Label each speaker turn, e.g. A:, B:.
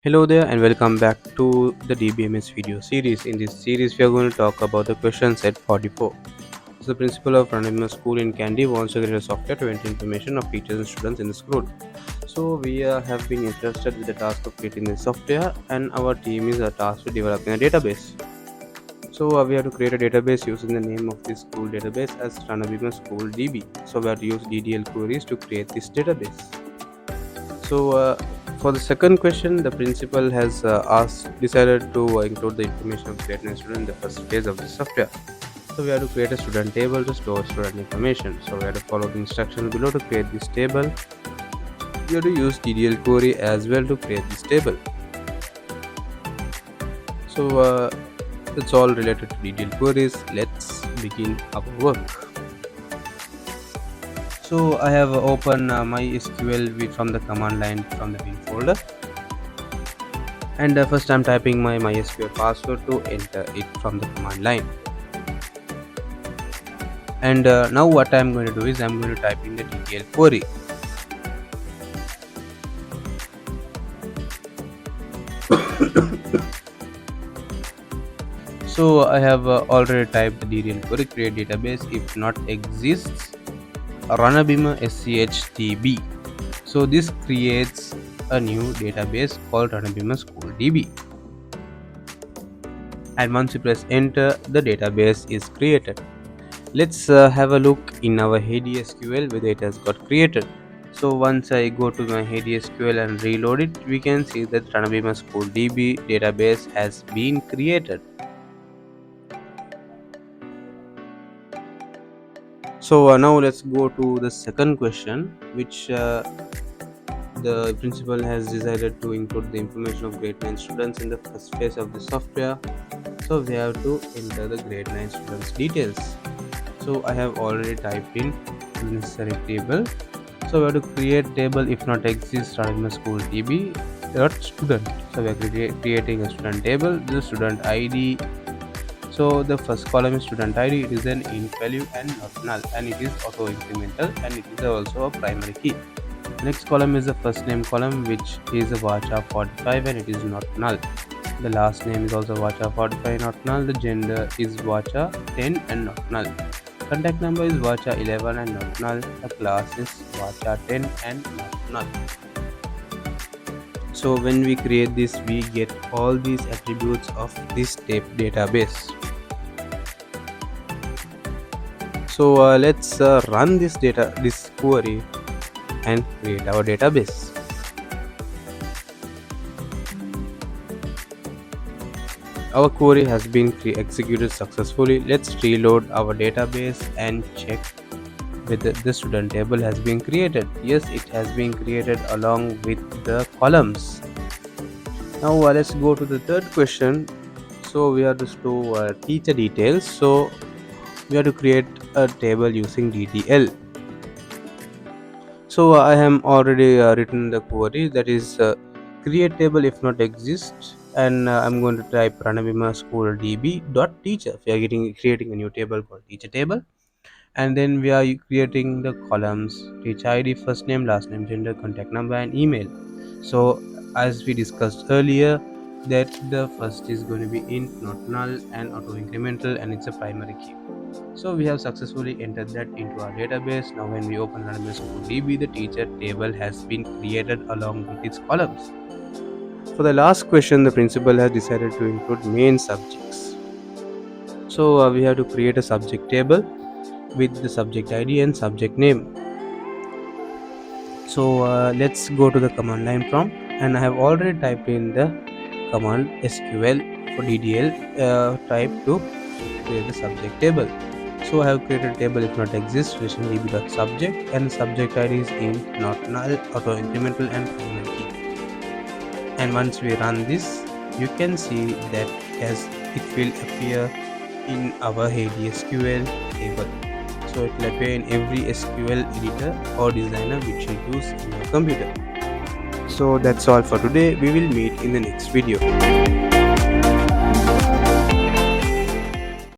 A: Hello there and welcome back to the DBMS video series. In this series, we are going to talk about the question set 44. So the principal of running a school in Kandy wants to create a software to enter information of teachers and students in the school. So we have been interested with the task of creating the software, and our team is tasked with developing a database. So we have to create a database using the name of this school database as Ranabima School DB. So we have to use DDL queries to create this database. So for the second question, the principal has decided to include the information of creating a student in the first phase of the software. So we have to create a student table to store student information. So we have to follow the instructions below to create this table. We have to use DDL query as well to create this table. So it's all related to DDL queries. Let's begin our work. So I have opened MySQL from the command line from the bin folder, and first I'm typing my MySQL password to enter it from the command line. And now what I'm going to do is I'm going to type in the DDL query. So I have already typed the DDL query, create database if not exists Ranabima SCHDB. So this creates a new database called Ranabima School DB. And once you press enter, the database is created. Let's have a look in our ADSQL whether it has got created. So once I go to my ADSQL and reload it, we can see that Ranabima School DB database has been created. So now let's go to the second question, which the principal has decided to include the information of grade 9 students in the first phase of the software. So we have to enter the grade 9 students details. So I have already typed in the necessary table. So we have to create table if not exists Ranabima School DB student. So we are creating a student table, the student ID. So the first column is student ID, it is an int value and not null, and it is auto incremental, and it is also a primary key. Next column is the first name column, which is a varchar 45 and it is not null. The last name is also varchar 45 not null. The gender is varchar 10 and not null. Contact number is varchar 11 and not null. The class is varchar 10 and not null. So when we create this, we get all these attributes of this database. So let's run this query and create our database. Our query has been executed successfully. Let's reload our database and check whether the student table has been created. Yes, it has been created along with the columns. Now let's go to the third question. So we have to store teacher details. So we have to create a table using DDL. So I am already written the query, that is create table if not exists, and I'm going to type Ranabima School DB dot teacher. We are creating a new table called teacher table, and then we are creating the columns teacher ID, first name, last name, gender, contact number, and email. So as we discussed earlier, that the first is going to be int not null and auto incremental, and it's a primary key. So we have successfully entered that into our database. Now when we open Ranabima School DB, the teacher table has been created along with its columns. For the last question, the principal has decided to include main subjects. So we have to create a subject table with the subject ID and subject name. So let's go to the command line prompt, and I have already typed in the command SQL for DDL type to create the subject table. So I have created a table if not exists db.subject, and the subject ID is int not null, auto incremental, and primary key. And once we run this, you can see that it will appear in our ADSQL table. So it will appear in every SQL editor or designer which you use in your computer. So that's all for today. We will meet in the next video.